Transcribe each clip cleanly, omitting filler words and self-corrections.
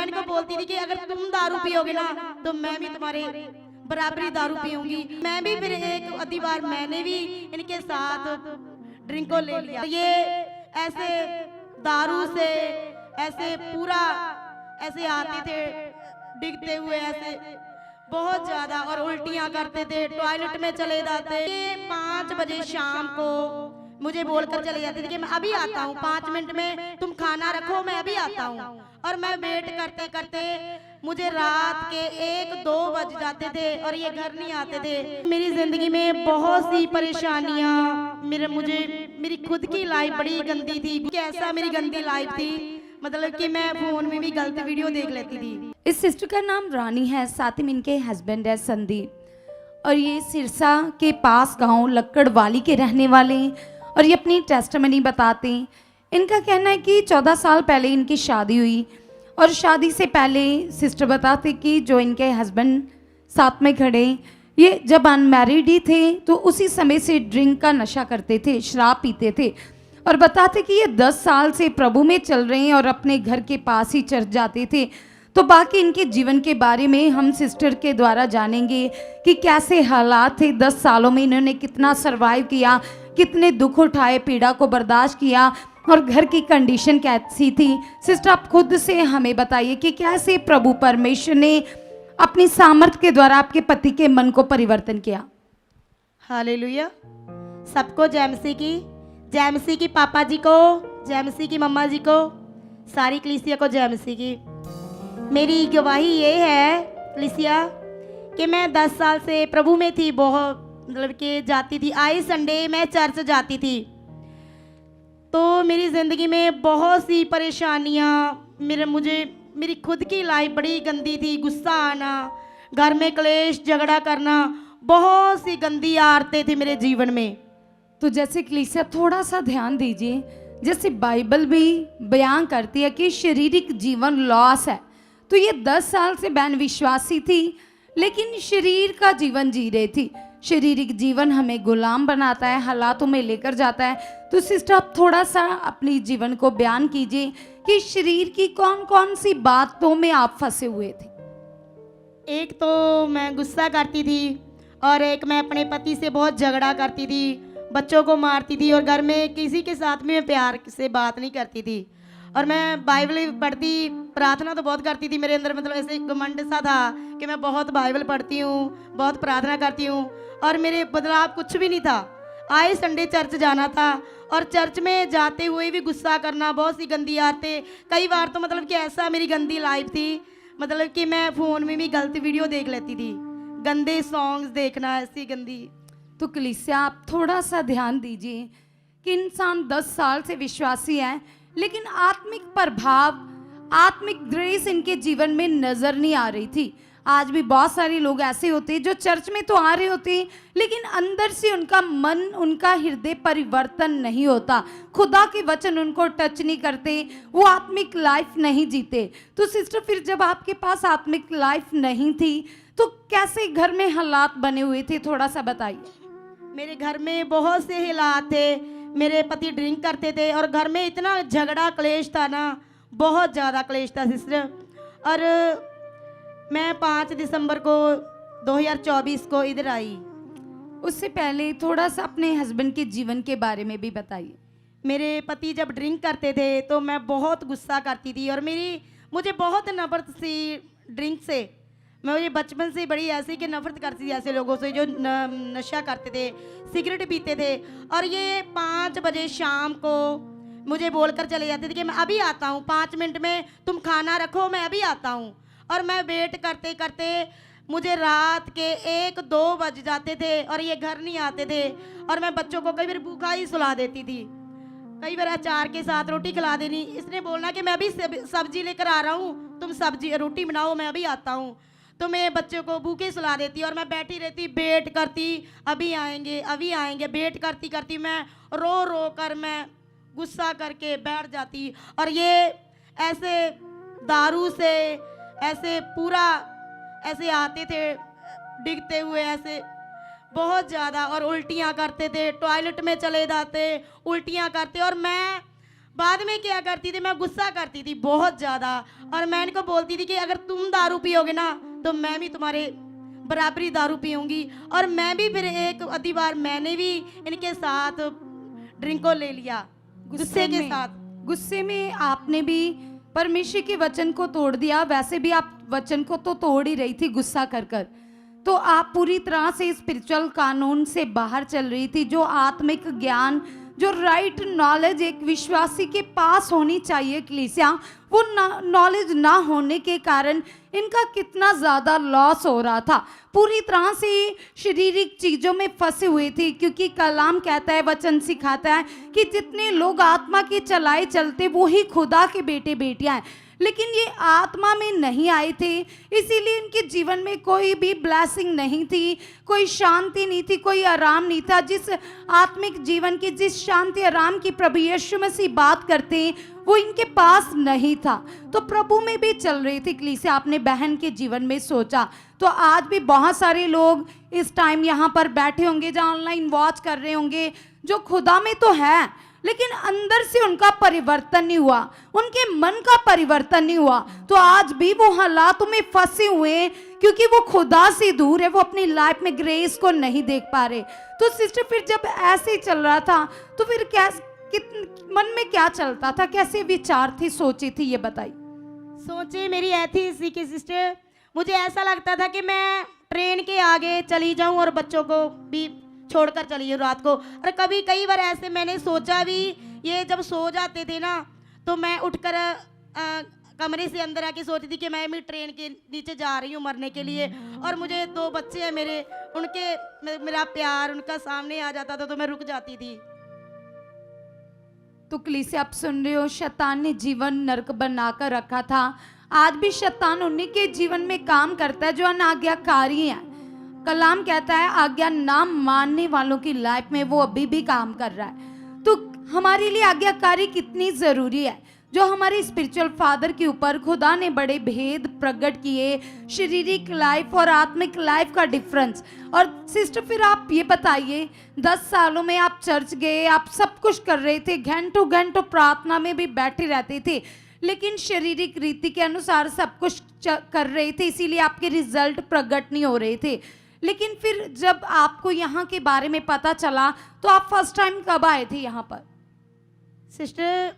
इनको बोलती थी कि अगर तुम दारू पियोगे ना तो मैं भी तुम्हारे बराबरी दारू पीऊंगी। मैं भी फिर एक आधी बार मैंने भी इनके साथ ड्रिंक को ले लिया। ये ऐसे दारू से ऐसे पूरा ऐसे आते थे डिगते हुए ऐसे बहुत ज्यादा, और उल्टियां करते थे, टॉयलेट में चले जाते। 5 बजे शाम को मुझे बोलकर चले जाते थे कि मैं अभी आता हूँ, 5 मिनट में तुम खाना रखो, मैं अभी आता हूँ। और मैं वेट करते करते मुझे रात के 1-2 बज जाते थे और ये घर नहीं आते थे। मेरी जिंदगी में बहुत सी परेशानियां, मेरी खुद की लाइफ बड़ी गंदी थी। कैसा मेरी गंदी लाइफ थी, मतलब कि मैं फोन में भी गलत वीडियो देख लेती थी। इस सिस्टर का नाम रानी है, साथ ही इनके हस्बैंड है संदीप, और ये सिरसा के पास गांव लक्कड़वाली के रहने वाले हैं। और ये अपनी टेस्टमनी बताते हैं। इनका कहना है कि 14 साल पहले इनकी शादी हुई, और शादी से पहले सिस्टर बताते कि जो इनके हस्बैंड साथ में खड़े, ये जब अनमैरिड ही थे तो उसी समय से ड्रिंक का नशा करते थे, शराब पीते थे। और बताते कि ये 10 साल से प्रभु में चल रहे हैं और अपने घर के पास ही चर्च जाते थे। तो बाकी इनके जीवन के बारे में हम सिस्टर के द्वारा जानेंगे कि कैसे हालात थे, 10 सालों में इन्होंने कितना सरवाइव किया, कितने दुख उठाए, पीड़ा को बर्दाश्त किया, और घर की कंडीशन कैसी थी। सिस्टर आप खुद से हमें बताइए कि कैसे प्रभु परमेश्वर ने अपनी सामर्थ्य के द्वारा आपके पति के मन को परिवर्तन किया। हालेलुया। सबको जय मसीह की पापा जी को, जय मसीह की मम्मा जी को, सारी कलीसिया को जय मसीह की। मेरी गवाही ये है कलीसिया कि मैं 10 साल से प्रभु में थी, बहुत मतलब कि जाती थी, आए संडे मैं चर्च जाती थी। तो मेरी ज़िंदगी में बहुत सी परेशानियाँ, मेरी खुद की लाइफ बड़ी गंदी थी। गुस्सा आना, घर में क्लेश झगड़ा करना, बहुत सी गंदी आदतें थी मेरे जीवन में। तो जैसे कलीसिया थोड़ा सा ध्यान दीजिए, जैसे बाइबल भी बयान करती है कि शारीरिक जीवन लॉस है। तो ये 10 साल से बहन विश्वासी थी, लेकिन शरीर का जीवन जी रही थी। शारीरिक जीवन हमें गुलाम बनाता है, हालातों में लेकर जाता है। तो सिस्टर आप थोड़ा सा अपनी जीवन को बयान कीजिए कि शरीर की कौन कौन सी बातों में आप फंसे हुए थे। एक तो मैं गुस्सा करती थी, और एक मैं अपने पति से बहुत झगड़ा करती थी, बच्चों को मारती थी, और घर में किसी के साथ में प्यार से बात नहीं करती थी। और मैं बाइबल पढ़ती, प्रार्थना तो बहुत करती थी। मेरे अंदर मतलब ऐसे घमंड सा था कि मैं बहुत बाइबल पढ़ती हूँ, बहुत प्रार्थना करती हूँ, और मेरे बदलाव कुछ भी नहीं था। आए संडे चर्च जाना था, और चर्च में जाते हुए भी गुस्सा करना, बहुत सी गंदी आदतें। कई बार तो मतलब कि ऐसा मेरी गंदी लाइफ थी, मतलब कि मैं फ़ोन में भी गलत वीडियो देख लेती थी, गंदे सॉन्ग्स देखना, ऐसी गंदी। तो कलीसिया आप थोड़ा सा ध्यान दीजिए कि इंसान 10 साल से विश्वासी है, लेकिन आत्मिक प्रभाव, आत्मिक ग्रेस इनके जीवन में नजर नहीं आ रही थी। आज भी बहुत सारे लोग ऐसे होते हैं जो चर्च में तो आ रहे होते हैं, लेकिन अंदर से उनका मन, उनका हृदय परिवर्तन नहीं होता, खुदा के वचन उनको टच नहीं करते, वो आत्मिक लाइफ नहीं जीते। तो सिस्टर फिर जब आपके पास आत्मिक लाइफ नहीं थी तो कैसे घर में हालात बने हुए थे, थोड़ा सा बताइए। मेरे घर में बहुत से हालात थे। मेरे पति ड्रिंक करते थे, और घर में इतना झगड़ा क्लेश था ना, बहुत ज़्यादा क्लेश था सिस्टर। और मैं 5 दिसंबर को 2024 को इधर आई। उससे पहले थोड़ा सा अपने हस्बैंड के जीवन के बारे में भी बताइए। मेरे पति जब ड्रिंक करते थे तो मैं बहुत गुस्सा करती थी, और मुझे बहुत नफरत सी ड्रिंक से। मुझे बचपन से बड़ी ऐसी कि नफरत करती थी ऐसे लोगों से जो नशा करते थे, सिगरेट पीते थे। और ये 5 बजे शाम को मुझे बोलकर चले जाते थे कि मैं अभी आता हूँ, 5 मिनट में तुम खाना रखो, मैं अभी आता हूँ। और मैं वेट करते करते मुझे रात के 1-2 बज जाते थे और ये घर नहीं आते थे। और मैं बच्चों को कई बार भूखा ही सुला देती थी, कई बार अचार के साथ रोटी खिला देनी। इसने बोलना कि मैं अभी सब्जी लेकर आ रहा हूँ, तुम सब्जी रोटी बनाओ, मैं अभी आता हूँ। तो मैं बच्चों को भूखे सुला देती, और मैं बैठी रहती, वेट करती, अभी आएंगे अभी आएंगे। वेट करती करती मैं रो रो कर मैं गुस्सा करके बैठ जाती। और ये ऐसे दारू से ऐसे पूरा ऐसे आते थे डिगते हुए ऐसे बहुत ज़्यादा, और उल्टियाँ करते थे, टॉयलेट में चले जाते, उल्टियाँ करते। और मैं बाद में क्या करती थी, मैं गुस्सा करती थी बहुत ज़्यादा, और मैं इनको बोलती थी कि अगर तुम दारू पियोगे ना तो मैं भी तुम्हारे बराबरी दारू पीऊँगी। और मैं भी फिर एक आधी बार मैंने भी इनके साथ ड्रिंक को ले लिया गुस्से के साथ। गुस्से में आपने भी परमेश्वर के वचन को तोड़ दिया। वैसे भी आप वचन को तो तोड़ ही रही थी गुस्सा कर कर, तो आप पूरी तरह से स्पिरिचुअल कानून से बाहर चल रही थी। जो आत्मिक ज्ञान, जो राइट नॉलेज एक विश्वासी के पास होनी चाहिए कलीसिया, वो नॉलेज ना होने के कारण इनका कितना ज़्यादा लॉस हो रहा था। पूरी तरह से शारीरिक चीज़ों में फंसे हुए थे, क्योंकि कलाम कहता है, वचन सिखाता है कि जितने लोग आत्मा के चलाए चलते वो ही खुदा के बेटे बेटियां हैं। लेकिन ये आत्मा में नहीं आए थे, इसीलिए इनके जीवन में कोई भी ब्लेसिंग नहीं थी, कोई शांति नहीं थी, कोई आराम नहीं था। जिस आत्मिक जीवन की, जिस शांति आराम की प्रभु यीशु मसीह बात करते हैं, वो इनके पास नहीं था। तो प्रभु में भी चल रही थी कलीसिया। आपने बहन के जीवन में सोचा, तो आज भी बहुत सारे लोग इस टाइम यहाँ पर बैठे होंगे, जहाँ ऑनलाइन वॉच कर रहे होंगे, जो खुदा में तो है लेकिन अंदर से उनका परिवर्तन नहीं हुआ, उनके मन का परिवर्तन नहीं हुआ। तो आज भी वो हालातों में फंसे हुए हैं, क्योंकि वो खुदा से दूर है, वो अपनी लाइफ में ग्रेस को नहीं देख पा रहे। तो सिस्टर, फिर जब ऐसे ही चल रहा था तो फिर क्या मन में क्या चलता था, कैसे विचार थी, सोची थी, ये बताइए। सोचे मेरी ऐसी कि सिस्टर, मुझे ऐसा लगता था कि मैं ट्रेन के आगे चली जाऊं और बच्चों को भी छोड़कर चली जाऊं रात को। और कई बार ऐसे मैंने सोचा भी, ये जब सो जाते थे ना तो मैं उठकर कमरे से अंदर आके सोचती थी कि मैं भी ट्रेन के नीचे जा रही हूँ मरने के लिए, और मुझे 2 बच्चे हैं मेरे, उनके मेरा प्यार उनका सामने आ जाता था तो मैं रुक जाती थी। तो कलीसिया, आप सुन रहे हो, शैतान ने जीवन नरक बनाकर रखा था। आज भी शैतान उन्हीं के जीवन में काम करता है जो अनाज्ञाकारी हैं। कलाम कहता है आज्ञा ना मानने वालों की लाइफ में वो अभी भी काम कर रहा है। तो हमारे लिए आज्ञाकारी कितनी ज़रूरी है। जो हमारे स्पिरिचुअल फादर के ऊपर खुदा ने बड़े भेद प्रकट किए, शारीरिक लाइफ और आत्मिक लाइफ का डिफरेंस। और सिस्टर, फिर आप ये बताइए, 10 सालों में आप चर्च गए, आप सब कुछ कर रहे थे, घंटों घंटों प्रार्थना में भी बैठे रहते थे, लेकिन शारीरिक रीति के अनुसार सब कुछ कर रहे थे, इसीलिए आपके रिजल्ट प्रकट नहीं हो रहे थे। लेकिन फिर जब आपको यहाँ के बारे में पता चला तो आप फर्स्ट टाइम कब आए थे यहाँ पर? सिस्टर,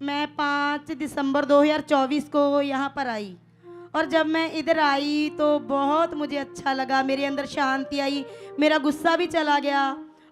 मैं 5 दिसंबर 2024 को यहाँ पर आई, और जब मैं इधर आई तो बहुत मुझे अच्छा लगा, मेरे अंदर शांति आई, मेरा गुस्सा भी चला गया,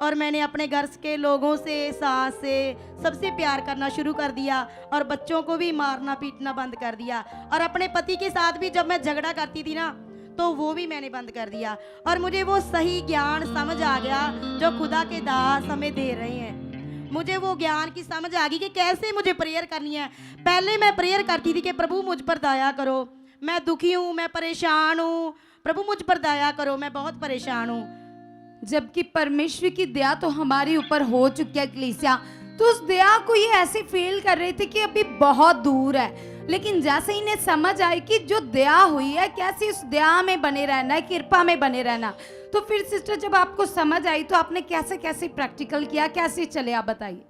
और मैंने अपने घर के लोगों से, सास से, सबसे प्यार करना शुरू कर दिया, और बच्चों को भी मारना पीटना बंद कर दिया। और अपने पति के साथ भी जब मैं झगड़ा करती थी ना तो वो भी मैंने बंद कर दिया, और मुझे वो सही ज्ञान समझ आ गया जो खुदा के दास हमें दे रहे हैं। मुझे वो ज्ञान की समझ आ गई कि कैसे मुझे प्रेयर करनी है। पहले मैं प्रेयर करती थी कि प्रभु मुझ पर दया करो, मैं दुखी हूँ, मैं परेशान हूँ, प्रभु मुझ पर दया करो, मैं बहुत परेशान हूँ। जबकि परमेश्वर की दया तो हमारे ऊपर हो चुकी है कलीसिया। तो उस दया को ये ऐसे फील कर रहे थे कि अभी बहुत दूर है, लेकिन जैसे इन्हें समझ आई कि जो दया हुई है, कैसे उस दया में बने रहना है, कृपा में बने रहना। तो फिर सिस्टर, जब आपको समझ आई तो आपने कैसे कैसे प्रैक्टिकल किया, कैसे चले, आप बताइए।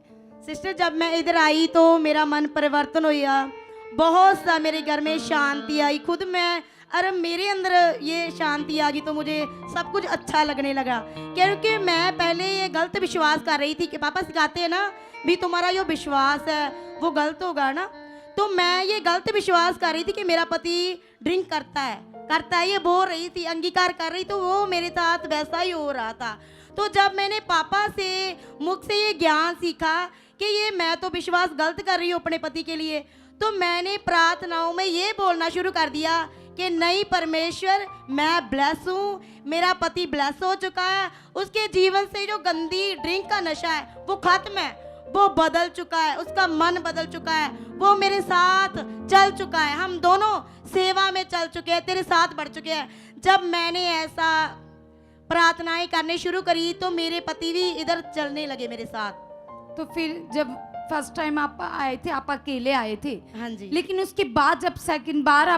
सिस्टर, जब मैं इधर आई तो मेरा मन परिवर्तन हुआ, बहुत सा मेरे घर में शांति आई। खुद मैं, अरे मेरे अंदर ये शांति आ गई तो मुझे सब कुछ अच्छा लगने लगा, क्योंकि मैं पहले ये गलत विश्वास कर रही थी कि पापा सिखाते हैं ना भी तुम्हारा जो विश्वास है वो गलत होगा ना, तो मैं ये गलत विश्वास कर रही थी कि मेरा पति ड्रिंक करता है, ये बोल रही थी, अंगीकार कर रही, तो वो मेरे साथ वैसा ही हो रहा था। तो जब मैंने पापा से मुख से ये ज्ञान सीखा कि ये मैं तो विश्वास गलत कर रही हूँ अपने पति के लिए, तो मैंने प्रार्थनाओं में ये बोलना शुरू कर दिया कि नहीं परमेश्वर, मैं ब्लेस हूँ, मेरा पति ब्लेस हो चुका है, उसके जीवन से जो गंदी ड्रिंक का नशा है वो खत्म है, वो बदल चुका है, उसका मन बदल चुका है, वो मेरे साथ चल चुका है, हम दोनों सेवा में चल चुके हैं, तेरे साथ बढ़ चुके हैं। जब मैंने ऐसा प्रार्थनाएं करने शुरू करी तो मेरे पति भी इधर चलने लगे मेरे साथ। तो फिर जब फर्स्ट टाइम आप आए थे, आप अकेले आए थे? हाँ जी। लेकिन उसके बाद जब सेकंड बार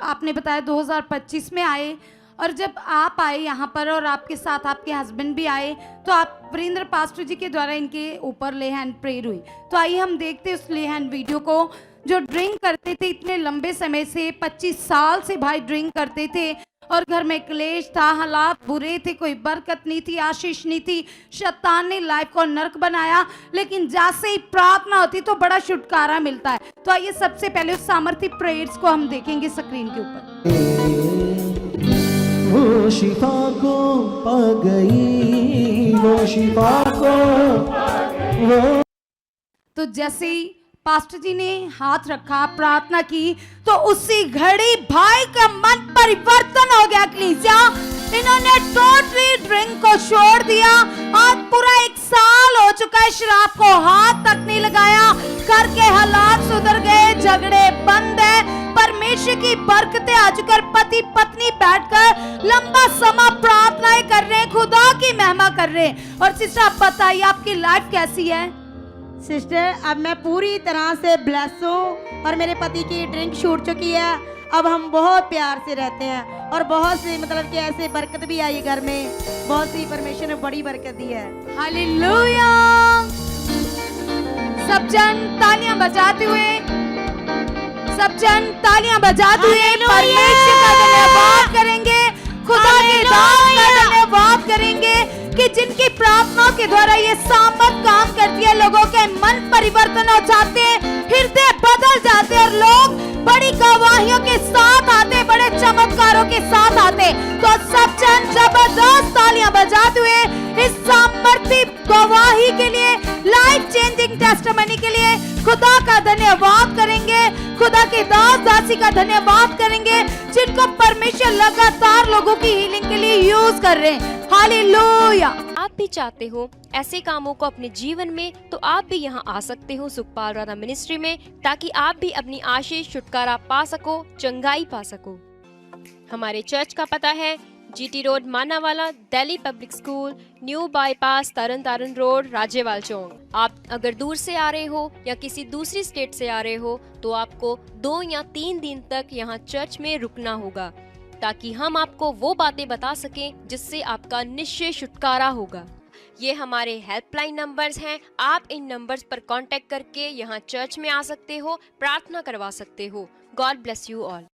आपने बताया 2025 में आए, और जब आप आए यहाँ पर और आपके साथ आपके हस्बैंड भी आए, तो आप वीरेंद्र पास्टर जी के द्वारा इनके ऊपर ले हैंड प्रेयर हुई। तो आइए हम देखते उस ले हैंड वीडियो को। जो ड्रिंक करते थे इतने लंबे समय से, 25 साल से भाई ड्रिंक करते थे और घर में क्लेश था, हालात बुरे थे, कोई बरकत नहीं थी, आशीष नहीं थी, शैतान ने लाइफ को नर्क बनाया। लेकिन जैसे ही प्रार्थना होती तो बड़ा छुटकारा मिलता है। तो आइए सबसे पहले उस सामर्थ्य प्रेयर्स को हम देखेंगे स्क्रीन के ऊपर। वो शिफा को पा गई, वो शिफा को वो। तो जैसे ही पास्टर जी ने हाथ रखा, प्रार्थना की, तो उसी घड़ी भाई का मन परिवर्तन हो गया। कलीसिया, इन्होंने टोटली ड्रिंक को छोड़ दिया। आज पूरा 1 साल हो चुका है, शराब को हाथ तक नहीं लगाया, घर के हालात सुधर गए, झगड़े बंद है, परमेश्वर की बरकतें आ चुकर पति पत्नी बैठकर लंबा समय प्रार्थनाएं कर रहे हैं, खुदा की महिमा कर रहे हैं। और सिस्टर आप बताइए आपकी लाइफ कैसी है? सिस्टर, अब मैं पूरी तरह से ब्लेस हूँ और मेरे पति की ड्रिंक छूट चुकी है। अब हम बहुत प्यार से रहते हैं और बहुत सी मतलब कि ऐसे बरकत भी आई घर में, बहुत सी परमेश्वर ने बड़ी बरकत दी है। हालेलुया। सब जन तालियां बजाते हुए, सब जन तालियां बजाते हुए परमेश्वर का धन्यवाद करेंगे, खुदा के दास का धन्यवाद करेंगे कि जिनकी प्रार्थनाओं के द्वारा ये सामर्थ काम करती है, लोगों के मन परिवर्तन हो जाते हैं, हृदय बदल जाते हैं और लोग बड़ी गवाहियों के साथ आते, बड़े चमत्कारों के साथ आते। तो सब जन जबरदस्त तालियां बजाते हुए इस सामर्थ्य गवाही के लिए, लाइफ चेंजिंग टेस्टिमनी के लिए खुदा का धन्यवाद करेंगे, खुदा के दास दासी का धन्यवाद करेंगे, जिनको परमेश्वर लगातार लोगों की हीलिंग के लिए यूज कर रहे हैं। हालेलुया। आप भी चाहते हो ऐसे कामों को अपने जीवन में, तो आप भी यहाँ आ सकते हो सुखपाल राणा मिनिस्ट्री में, ताकि आप भी अपनी आशीष छुटकारा पा सको, चंगाई पा सको। हमारे चर्च का पता है GT road Manawala, Delhi public school, new bypass, Tarn Taran road, Rajyawal chowk. आप अगर दूर से आ रहे हो या किसी दूसरी स्टेट से आ रहे हो, तो आपको 2 या 3 दिन तक यहाँ चर्च में रुकना होगा, ताकि हम आपको वो बातें बता सकें जिससे आपका निश्चय छुटकारा होगा। ये हमारे हेल्पलाइन नंबर्स हैं। आप इन नंबर्स पर कांटेक्ट करके यहाँ चर्च में आ सकते हो, प्रार्थना करवा सकते हो। God bless you all.